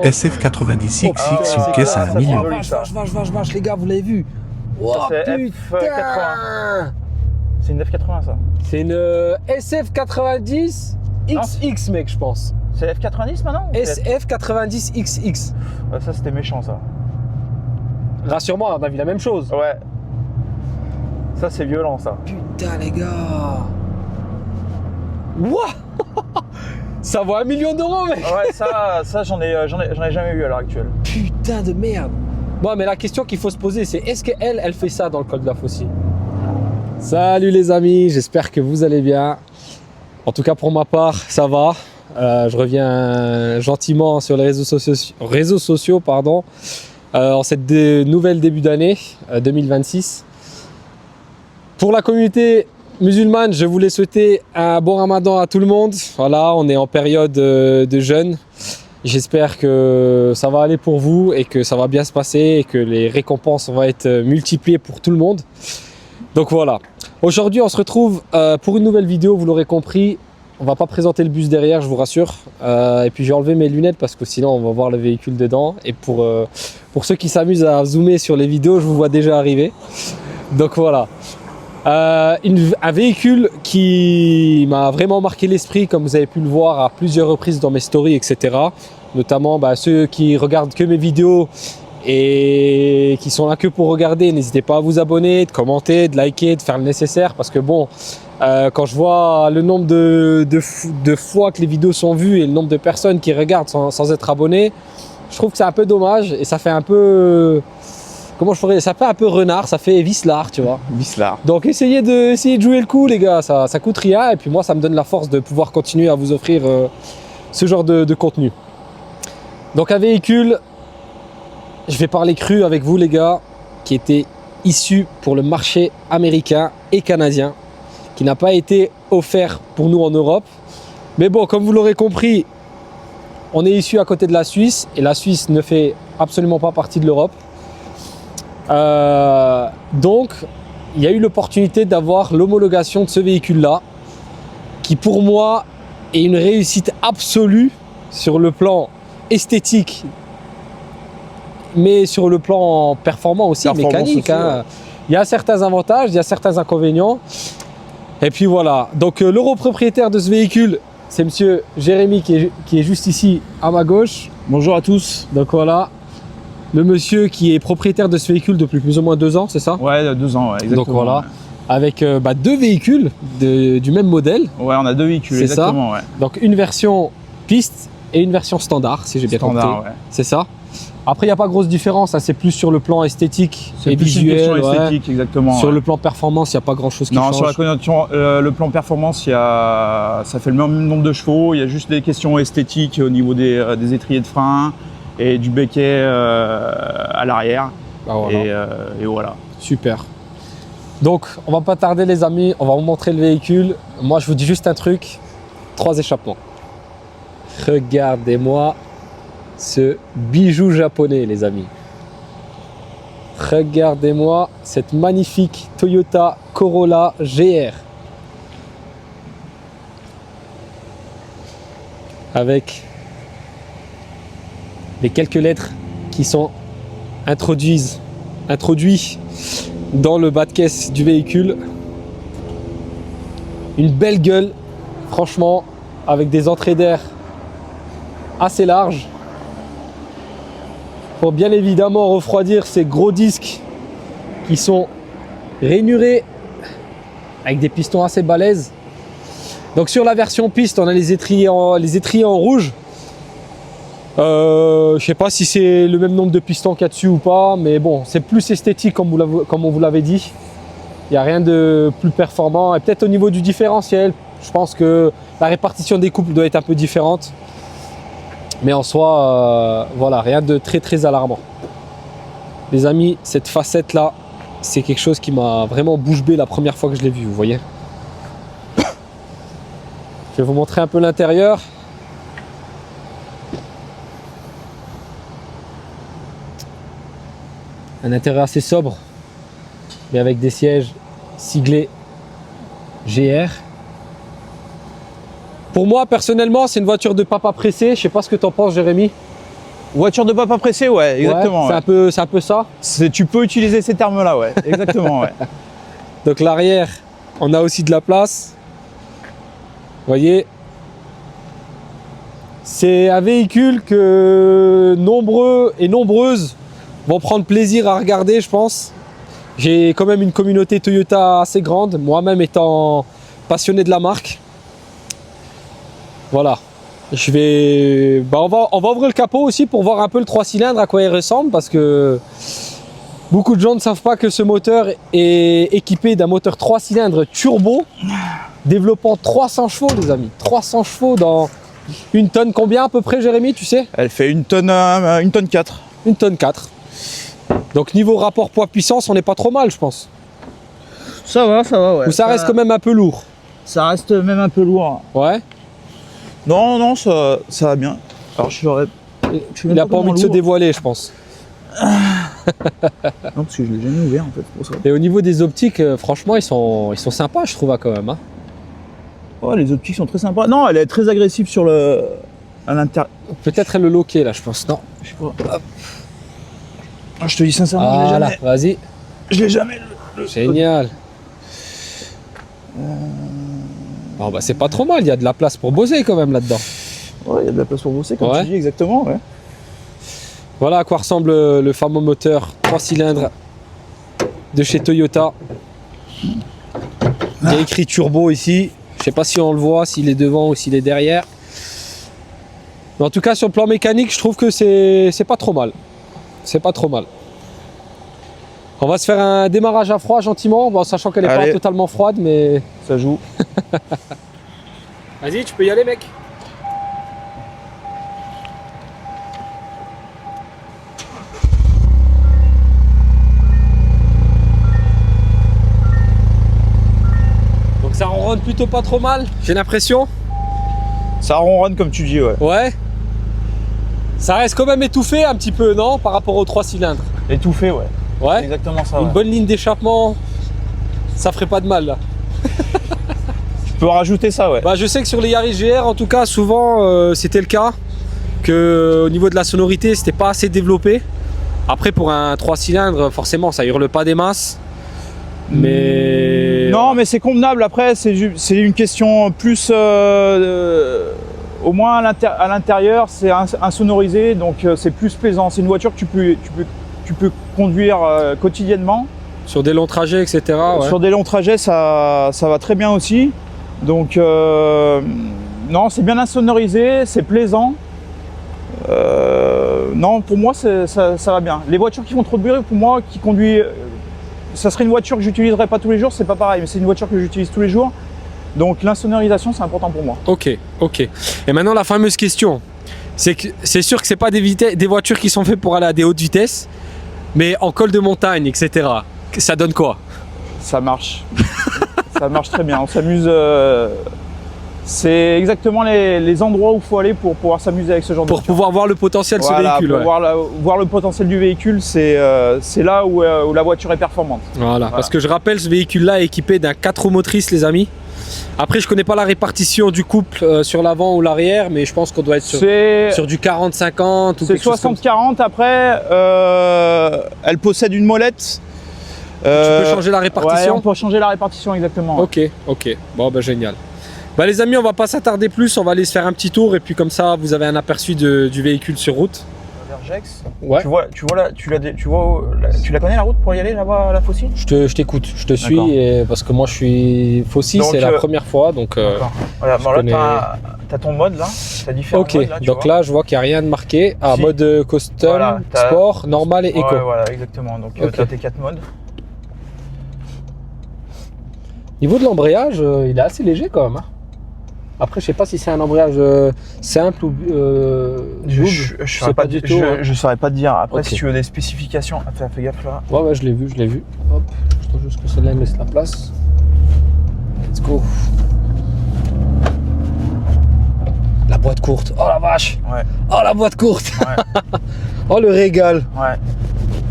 SF90XX, une caisse à 1 million. Vache, les gars, vous l'avez vu? Oh, c'est putain! C'est une F80 ça. C'est une SF90 XX, mec, je pense. C'est F90 maintenant? SF90 XX. Ouais, ça c'était méchant ça. Rassure-moi, on a vu la même chose. Ouais. Ça c'est violent ça. Putain, les gars. Wouah! Ça vaut 1 million d'euros, mec. Ouais, ça j'en ai jamais vu à l'heure actuelle. Putain de merde. Bon, mais la question qu'il faut se poser, c'est est-ce qu'elle, elle fait ça dans le col de la Faucille? Salut les amis, j'espère que vous allez bien. En tout cas pour ma part, ça va. Je reviens gentiment sur les réseaux sociaux en cette nouvelle début d'année 2026. Pour la communauté musulmane, je voulais souhaiter un bon ramadan à tout le monde. Voilà, on est en période de jeûne. J'espère que ça va aller pour vous et que ça va bien se passer et que les récompenses vont être multipliées pour tout le monde. Donc voilà. Aujourd'hui, on se retrouve pour une nouvelle vidéo, vous l'aurez compris. On va pas présenter le bus derrière, je vous rassure. Et puis j'ai enlevé mes lunettes parce que sinon on va voir le véhicule dedans. Et pour ceux qui s'amusent à zoomer sur les vidéos, je vous vois déjà arriver. Donc voilà. Un véhicule qui m'a vraiment marqué l'esprit, comme vous avez pu le voir à plusieurs reprises dans mes stories, etc. Notamment ceux qui regardent que mes vidéos et qui sont là que pour regarder. N'hésitez pas à vous abonner, de commenter, de liker, de faire le nécessaire. Parce que bon, quand je vois le nombre de fois que les vidéos sont vues et le nombre de personnes qui regardent sans être abonnés, je trouve que c'est un peu dommage et ça fait un peu... Comment je ferais? Ça fait un peu renard, ça fait vicelard, tu vois. Vicelard. Donc essayez de jouer le coup, les gars, ça coûte rien. Et puis moi, ça me donne la force de pouvoir continuer à vous offrir ce genre de contenu. Donc un véhicule, je vais parler cru avec vous, les gars, qui était issu pour le marché américain et canadien, qui n'a pas été offert pour nous en Europe. Mais bon, comme vous l'aurez compris, on est issu à côté de la Suisse et la Suisse ne fait absolument pas partie de l'Europe. Donc il y a eu l'opportunité d'avoir l'homologation de ce véhicule là qui pour moi est une réussite absolue sur le plan esthétique mais sur le plan performant aussi, mécanique aussi, hein. Ouais. Il y a certains avantages, il y a certains inconvénients et puis voilà. Donc l'heuropropriétaire de ce véhicule, c'est monsieur Jérémy qui est juste ici à ma gauche. Bonjour à tous. Donc voilà. Le monsieur qui est propriétaire de ce véhicule depuis plus ou moins 2 ans, c'est ça? Ouais, 2 ans, ouais, exactement. Donc voilà, ouais. Avec 2 véhicules du même modèle. Ouais, on a 2 véhicules, exactement. Ouais. Donc une version piste et une version standard, si j'ai bien compris. Ouais. C'est ça. Après, il n'y a pas grosse différence, hein, c'est plus sur le plan esthétique et visuel. Esthétique, exactement. Sur le plan performance, il n'y a pas grand chose qui change. Non, sur la connotation, le plan performance, ça fait le même nombre de chevaux. Il y a juste des questions esthétiques au niveau des étriers de frein et du becquet à l'arrière. Voilà. Et voilà. Super. Donc, on va pas tarder les amis, on va vous montrer le véhicule. Moi, je vous dis juste un truc, 3 échappements. Regardez-moi ce bijou japonais, les amis. Regardez-moi cette magnifique Toyota Corolla GR. Avec les quelques lettres qui sont introduits dans le bas de caisse du véhicule. Une belle gueule, franchement, avec des entrées d'air assez larges pour bien évidemment refroidir ces gros disques qui sont rainurés avec des pistons assez balèzes. Donc sur la version piste, on a les étriers en rouge. Je sais pas si c'est le même nombre de pistons qu'il y a dessus ou pas, mais bon, c'est plus esthétique comme on vous l'avait dit. Il n'y a rien de plus performant. Et peut-être au niveau du différentiel, je pense que la répartition des couples doit être un peu différente. Mais en soi, voilà, rien de très alarmant. Les amis, cette facette là, c'est quelque chose qui m'a vraiment bouche bée la première fois que je l'ai vu, vous voyez. Je vais vous montrer un peu l'intérieur. Un intérieur assez sobre, mais avec des sièges siglés GR. Pour moi, personnellement, c'est une voiture de papa pressé. Je sais pas ce que tu en penses, Jérémy. Voiture de papa pressé, ouais, exactement. Ouais, c'est un peu ça. Tu peux utiliser ces termes-là, ouais, exactement. Ouais. Donc l'arrière, on a aussi de la place. Vous voyez, c'est un véhicule que nombreux et nombreuses vont prendre plaisir à regarder, je pense. J'ai quand même une communauté Toyota assez grande, moi-même étant passionné de la marque. Voilà. On va ouvrir le capot aussi pour voir un peu le 3 cylindres, à quoi il ressemble, parce que beaucoup de gens ne savent pas que ce moteur est équipé d'un moteur 3 cylindres turbo, développant 300 chevaux, les amis. 300 chevaux dans une tonne combien à peu près, Jérémy, tu sais? Elle fait une tonne 4. Une tonne 4. Donc niveau rapport poids-puissance, on n'est pas trop mal, je pense. Ça va, ouais. Ou ça reste quand même un peu lourd. Ça reste même un peu lourd. Ouais. Non, ça va bien. Alors Il n'a pas envie de se dévoiler, je pense. Non, parce que je l'ai jamais ouvert en fait, pour ça. Et au niveau des optiques, franchement, ils sont sympas, je trouve, quand même. Hein. Ouais, les optiques sont très sympas. Non, elle est très agressive à l'intérieur. Peut-être elle le loquer là, je pense. Non. Je sais pas. Ah, je te dis sincèrement, Voilà, vas-y. Je l'ai jamais. Génial. Bon, bah, c'est pas trop mal, il y a de la place pour bosser quand même là-dedans. Ouais, il y a de la place pour bosser, comme Ouais. tu dis, exactement. Ouais. Voilà à quoi ressemble le fameux moteur 3 cylindres de chez Toyota. Il y a écrit turbo ici. Je sais pas si on le voit, s'il est devant ou s'il est derrière. Mais en tout cas, sur le plan mécanique, je trouve que c'est pas trop mal. C'est pas trop mal. On va se faire un démarrage à froid gentiment, bon, sachant qu'elle n'est pas totalement froide, mais ça joue. Vas-y, tu peux y aller, mec. Donc ça ronronne plutôt pas trop mal, j'ai l'impression. Ça ronronne comme tu dis, ouais. Ouais. Ça reste quand même étouffé un petit peu, non? Par rapport aux 3 cylindres. Étouffé, ouais. Ouais. Exactement ça. Une bonne ligne d'échappement, ça ferait pas de mal là. Tu peux rajouter ça, ouais. Bah, je sais que sur les Yaris GR, en tout cas, souvent c'était le cas. Que au niveau de la sonorité, c'était pas assez développé. Après, pour un 3 cylindres, forcément, ça hurle pas des masses. Mais. Non, mais c'est convenable. Après, c'est une question plus. Au moins à l'intérieur, c'est insonorisé, donc c'est plus plaisant. C'est une voiture que tu peux conduire quotidiennement. Sur des longs trajets, etc. Ouais. Sur des longs trajets, ça va très bien aussi. Donc, non, c'est bien insonorisé, c'est plaisant. Non, pour moi, ça va bien. Les voitures qui font trop de bruit, pour moi, qui conduit, ça serait une voiture que j'utiliserais pas tous les jours, c'est pas pareil, mais c'est une voiture que j'utilise tous les jours. Donc l'insonorisation, c'est important pour moi. Ok. Et maintenant, la fameuse question, c'est sûr que c'est pas des voitures qui sont faites pour aller à des hautes vitesses, mais en col de montagne, etc. Ça donne quoi? Ça marche. Ça marche très bien. On s'amuse. C'est exactement les endroits où il faut aller pour pouvoir s'amuser avec ce genre de voiture. Pour pouvoir voir le potentiel de ce véhicule. Pour voir le potentiel du véhicule, c'est là où la voiture est performante. Voilà, parce que je rappelle, ce véhicule-là est équipé d'un 4 roues motrices, les amis. Après, je connais pas la répartition du couple sur l'avant ou l'arrière, mais je pense qu'on doit être sur du 40-50 ou c'est 60-40. Après, elle possède une molette. Tu peux changer la répartition? Ouais, on peut changer la répartition, exactement. Ok. Bon, bah génial. Bah les amis, on va pas s'attarder plus, on va aller se faire un petit tour et puis comme ça, vous avez un aperçu du véhicule sur route. Vergex. Ouais. Tu la connais la route pour y aller là-bas à la Faucille? Je t'écoute, je te suis parce que moi je suis Faucille, c'est la première fois donc. Voilà, bon, là t'as ton mode là, t'as différents modes là. Donc là je vois qu'il n'y a rien de marqué. Ah, si. Mode custom, voilà, sport, normal et éco. Ouais, voilà, exactement. Donc t'as tes 4 modes. Niveau de l'embrayage, il est assez léger quand même. Hein. Après, je sais pas si c'est un embrayage simple ou je saurais pas te dire. Après, si tu veux des spécifications, fais gaffe là. Ouais, je l'ai vu. Hop, je trouve juste que celle-là me laisse la place. Let's go. La boîte courte. Oh la vache. Ouais. Oh la boîte courte. Ouais. Oh le régal. Ouais.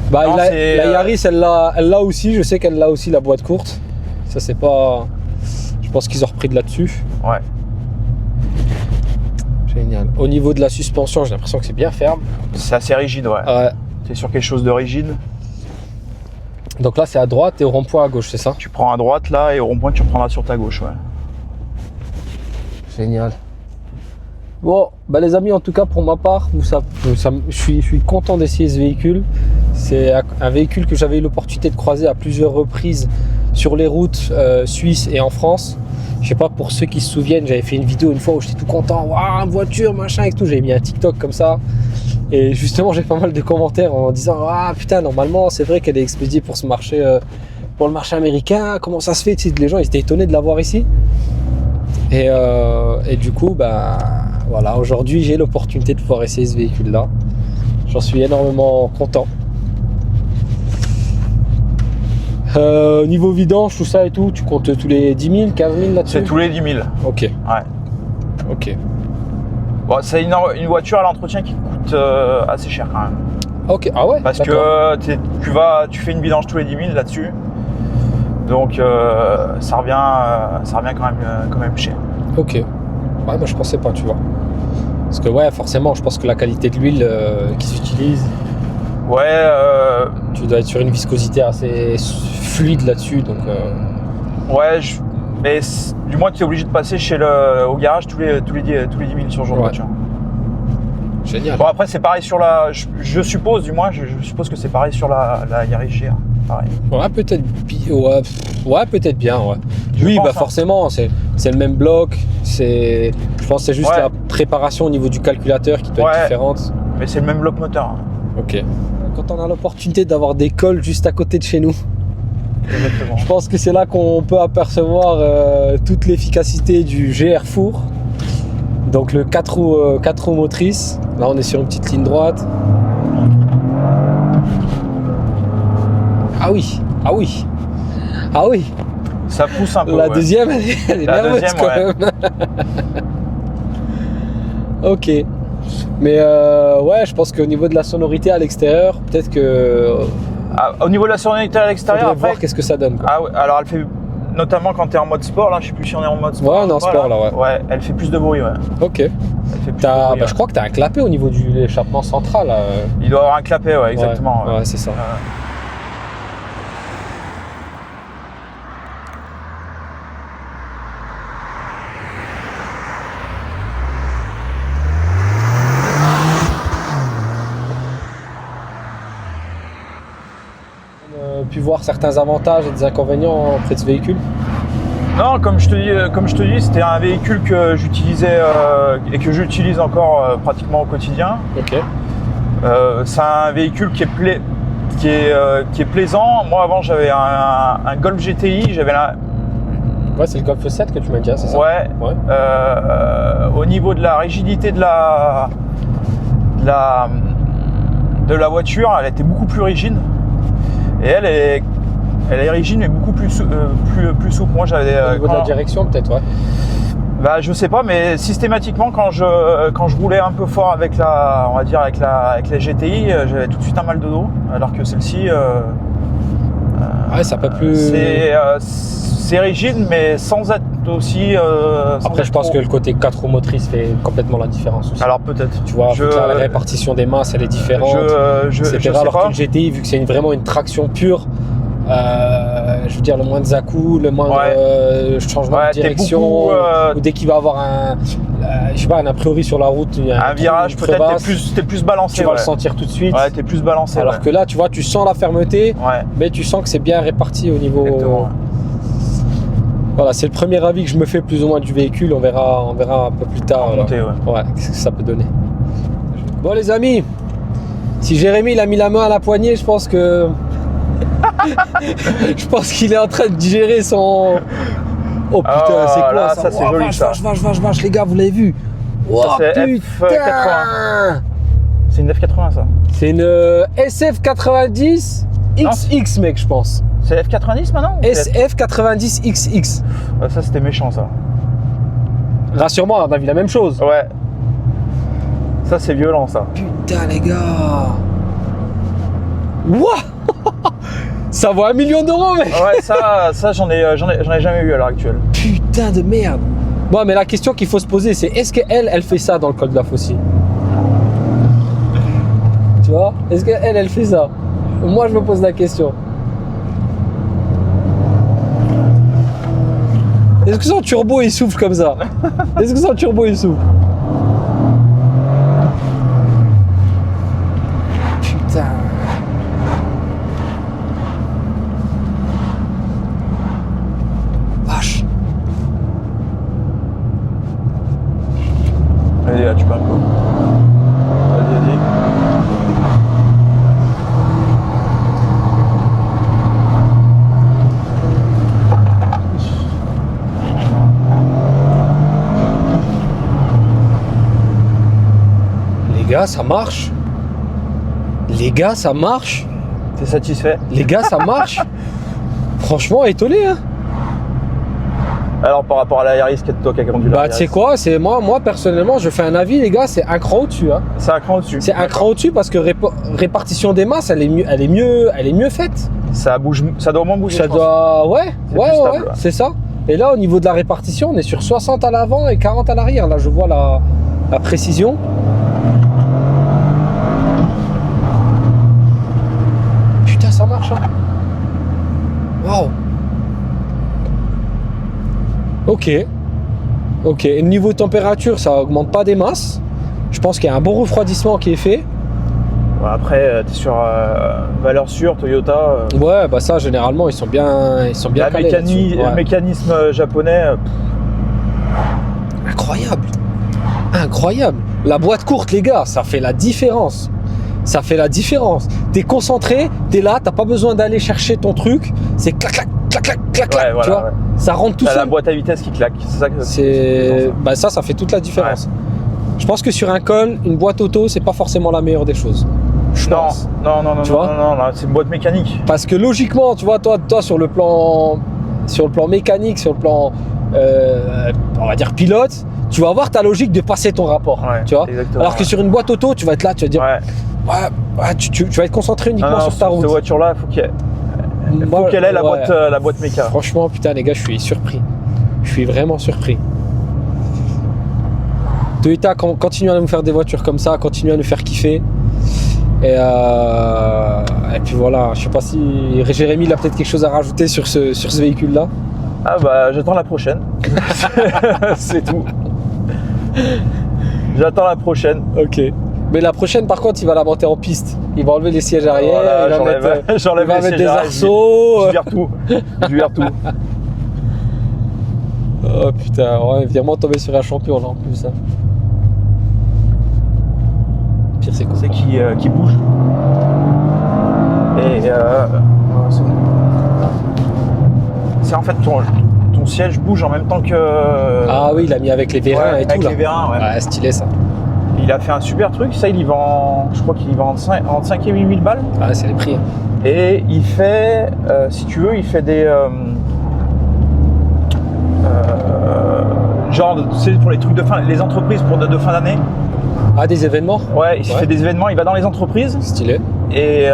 Bah, non, la Yaris, elle l'a aussi. Je sais qu'elle l'a aussi la boîte courte. Ça c'est pas. Je pense qu'ils ont repris de là-dessus. Ouais. Génial. Au niveau de la suspension, j'ai l'impression que c'est bien ferme. C'est assez rigide, ouais. Ouais. C'est sur quelque chose de rigide. Donc là, c'est à droite et au rond-point à gauche, c'est ça? Tu prends à droite là et au rond-point tu reprendras sur ta gauche, ouais. Génial. Bon, bah les amis, en tout cas pour ma part, je suis content d'essayer ce véhicule. C'est un véhicule que j'avais eu l'opportunité de croiser à plusieurs reprises sur les routes suisses et en France. Je sais pas, pour ceux qui se souviennent, j'avais fait une vidéo une fois où j'étais tout content, waouh, voiture, machin et tout. J'avais mis un TikTok comme ça. Et justement, j'ai pas mal de commentaires en disant, ah putain, normalement, c'est vrai qu'elle est expédiée pour ce marché, pour le marché américain. Comment ça se fait? Tu sais, les gens ils étaient étonnés de l'avoir ici. Et du coup, bah voilà, aujourd'hui, j'ai l'opportunité de pouvoir essayer ce véhicule-là. J'en suis énormément content. Niveau vidange, tout ça et tout, tu comptes tous les 10 000, 15 000 là-dessus? C'est tous les 10 000. Ok. Ouais. Ok. Bon, c'est une voiture à l'entretien qui coûte assez cher quand même. Ok, ah ouais? Parce d'accord. que tu fais une vidange tous les 10 000 là-dessus. Donc ça revient quand même cher. Ok. Ouais, bah je pensais pas, tu vois. Parce que ouais, forcément, je pense que la qualité de l'huile qu'ils utilisent, Ouais, tu dois être sur une viscosité assez fluide là-dessus, donc... ouais, mais du moins tu es obligé de passer au garage tous les 10 000 sur le jour de Ouais. voiture. Génial. Bon après c'est pareil sur la... Je suppose du moins, je suppose que c'est pareil sur la Yaris GR. Pareil. Ouais, peut-être peut-être bien, ouais. Je Oui, pense, bah hein. forcément, c'est le même bloc, je pense que c'est juste Ouais. la préparation au niveau du calculateur qui doit être Ouais. différente. Mais c'est le même bloc moteur. Hein. Ok. Quand on a l'opportunité d'avoir des cols juste à côté de chez nous, Exactement. je pense que c'est là qu'on peut apercevoir toute l'efficacité du GR Four. Donc le 4 roues motrices. Là on est sur une petite ligne droite. Ah oui, ah oui, ah oui. Ça pousse un peu. La ouais. deuxième, elle est La nerveuse deuxième, quand ouais. même. Ok. Mais ouais, je pense qu'au niveau de la sonorité à l'extérieur, peut-être que Ah, au niveau de la sonorité à l'extérieur, faudrait après. voir qu'est-ce que ça donne, quoi. Ah ouais, alors elle fait. Notamment quand tu es en mode sport, là, je sais plus si on est en mode sport. Ouais, on est en sport, là, ouais. Ouais, elle fait plus de bruit, ouais. Ok. Elle fait plus de bruit, ouais. Je crois que tu as un clapet au niveau de l'échappement central. Là. Il doit avoir un clapet, ouais, exactement. Ouais, ouais, c'est ça. On a pu voir certains avantages et des inconvénients auprès de ce véhicule. Non, comme je te dis, c'était un véhicule que j'utilisais et que j'utilise encore pratiquement au quotidien. Ok. C'est un véhicule qui est plaisant. Moi, avant, j'avais un Golf GTI. Ouais, c'est le Golf 7 que tu m'as dit, c'est ça? Ouais. Ouais. Au niveau de la rigidité de la voiture, elle était beaucoup plus rigide. Et elle est rigide, mais beaucoup plus souple. Moi, j'avais. Au niveau de la direction, peut-être, ouais. Bah, je sais pas, mais systématiquement, quand je roulais un peu fort avec la GTI, j'avais tout de suite un mal de dos. Alors que celle-ci. Ouais, ça peut plus. C'est rigide, mais sans être aussi. Sans Après, être je pense trop- que le côté 4 roues motrices fait complètement la différence aussi. Alors peut-être. Tu vois, la répartition des masses, elle est différente. Je etc. sais Alors pas. qu'une GTI, vu que c'est vraiment une traction pure, je veux dire, le moindre à-coup, le moindre changement de t'es direction, beaucoup, ou dès qu'il va avoir je sais pas, un a priori sur la route, il y a un virage, une peut-être crevasse, t'es plus balancé. tu vas ouais. le sentir tout de suite. Ouais, t'es plus balancé. Alors ouais. que là, tu vois, tu sens la fermeté, Ouais, mais tu sens que c'est bien réparti au niveau. exactement. Voilà, c'est le premier avis que je me fais plus ou moins du véhicule. On verra un peu plus tard. En montée, ouais, qu'est-ce que ça peut donner. Bon, les amis, si Jérémy il a mis la main à la poignée, je pense que. Je pense qu'il est en train de digérer son. Oh putain, Ah, c'est quoi là, ça? ça, c'est joli, ça. Vache, les gars, vous l'avez vu? Oh c'est putain! C'est une F80, ça. C'est une SF90 XX, mec, je pense. C'est F90 maintenant ou c'est SF90 XX. Ouais, ça, c'était méchant, ça. Rassure-moi, on a vu la même chose. Ouais. Ça, c'est violent, ça. Putain, les gars. Wouah. Ça vaut 1 million d'euros, mec. Ouais, ça j'en ai jamais eu à l'heure actuelle. Putain de merde. Bon, mais la question qu'il faut se poser, c'est est-ce qu'elle, elle fait ça dans le col de la Faucille? Tu vois? Est-ce qu'elle, elle fait ça? Moi, je me pose la question. Est-ce que son turbo, il souffle comme ça? Est-ce que son turbo, il souffle? Putain. Vache. Allez, là, tu peux un peu. Vas-y, vas-y. Les gars, ça marche. Les gars, ça marche. T'es satisfait? Les gars, ça marche. Franchement, étonné, hein. Alors, par rapport à la Yaris, c'est toi qui as conduit la Bah, Yaris. tu sais quoi, c'est moi personnellement, je fais un avis, les gars, c'est un cran au-dessus, hein. C'est un cran au-dessus. C'est un cran au-dessus parce que répartition des masses, elle est mieux faite. Ça bouge, ça doit au moins bouger. Ça je pense. doit, ouais, C'est plus stable, ouais. c'est ça. Et là, au niveau de la répartition, on est sur 60 à l'avant et 40 à l'arrière. Là, je vois la précision. Putain, ça marche, hein. Waouh. Ok. Ok. Et le niveau de température, ça augmente pas des masses. Je pense qu'il y a un bon refroidissement qui est fait. Ouais, après, t'es sur valeur sûre, Toyota. Ouais, bah ça, généralement, ils sont bien calés là-dessus. Ouais. Le mécanisme japonais. Incroyable. Incroyable. La boîte courte, les gars, ça fait la différence. Ça fait la différence. T'es concentré, t'es là, t'as pas besoin d'aller chercher ton truc. C'est clac, clac, clac, clac, clac, clac. Ouais, voilà, tu vois, ouais. Ça rentre tout T'as seul. la boîte à vitesse qui claque. C'est ça que C'est bah ça fait toute la différence. Je pense que sur un col, une boîte auto, c'est pas forcément la meilleure des choses. Je Non, pense. non, Tu vois non, c'est une boîte mécanique. Parce que logiquement, tu vois, toi sur le plan mécanique, sur le plan on va dire pilote, tu vas avoir ta logique de passer ton rapport. Ouais, tu vois. exactement, Alors que sur une boîte auto, tu vas être là, tu vas dire Ouais. tu vas être concentré uniquement Non, sur ta route. Cette voiture-là, il faut Moi, qu'elle ait la ouais. boîte méca. Franchement, putain, les gars, je suis surpris. Je suis vraiment surpris. Toyota continue à nous faire des voitures comme ça, continue à nous faire kiffer. Et puis voilà, je sais pas si Jérémy il a peut-être quelque chose à rajouter sur ce véhicule-là. Ah bah, j'attends la prochaine. C'est tout. J'attends la prochaine. Ok. Mais la prochaine, par contre, il va la monter en piste. Il va enlever les sièges arrière, Voilà, il va j'enlève les mettre sièges des arrière, arceaux. Je vire tout. Je vire tout. Oh putain, on est vraiment tombé sur un champion là en plus. Hein. Pire, c'est quoi? C'est qui bouge. Et c'est en fait ton siège bouge en même temps que. Ah oui, il a mis avec les vérins ouais, et tout avec là. les vérins, ouais. Ouais, stylé ça. Il a fait un super truc, ça il y vend, je crois qu'il y vend entre 5 et 8 000 balles. Ah, c'est les prix. Et il fait, si tu veux, il fait des. Genre, c'est pour les trucs de fin, les entreprises pour de fin d'année. Ah, des événements? Ouais, il fait des événements, il va dans les entreprises. Stylé. Et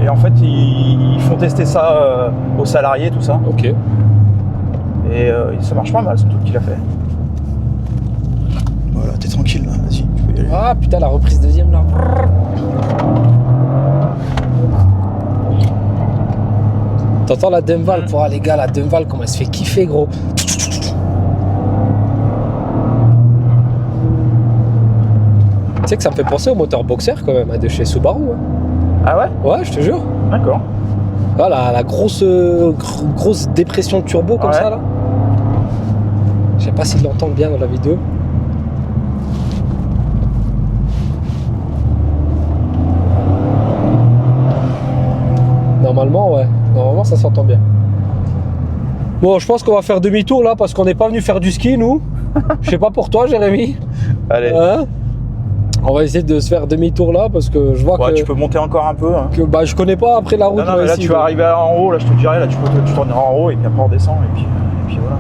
en fait, ils font tester ça aux salariés, tout ça. Ok. Et ça marche pas mal, ce truc qu'il a fait. Voilà, t'es tranquille là, vas-y, tu peux y aller. Ah putain, la reprise deuxième là. T'entends la Demval, les gars, la Demval, comment elle se fait kiffer, gros. Tu sais que ça me fait penser au moteur Boxer quand même, hein, de chez Subaru. Hein. Ah ouais? Ouais, je te jure. D'accord. Voilà, la grosse dépression de turbo comme Ouais. ça là. Je sais pas s'ils l'entendent bien dans la vidéo. Normalement, ouais. Normalement, ça s'entend bien. Bon, je pense qu'on va faire demi-tour là parce qu'on n'est pas venu faire du ski, nous. Je sais pas pour toi, Jérémy. Allez. Hein? On va essayer de se faire demi-tour là parce que je vois Ouais, que, tu peux monter encore un peu. Hein. bah, je connais pas après la route. Non, mais là, ici, tu vas arriver en haut, là, je te dirai, là, tu tourneras en haut et puis après on descend et puis voilà.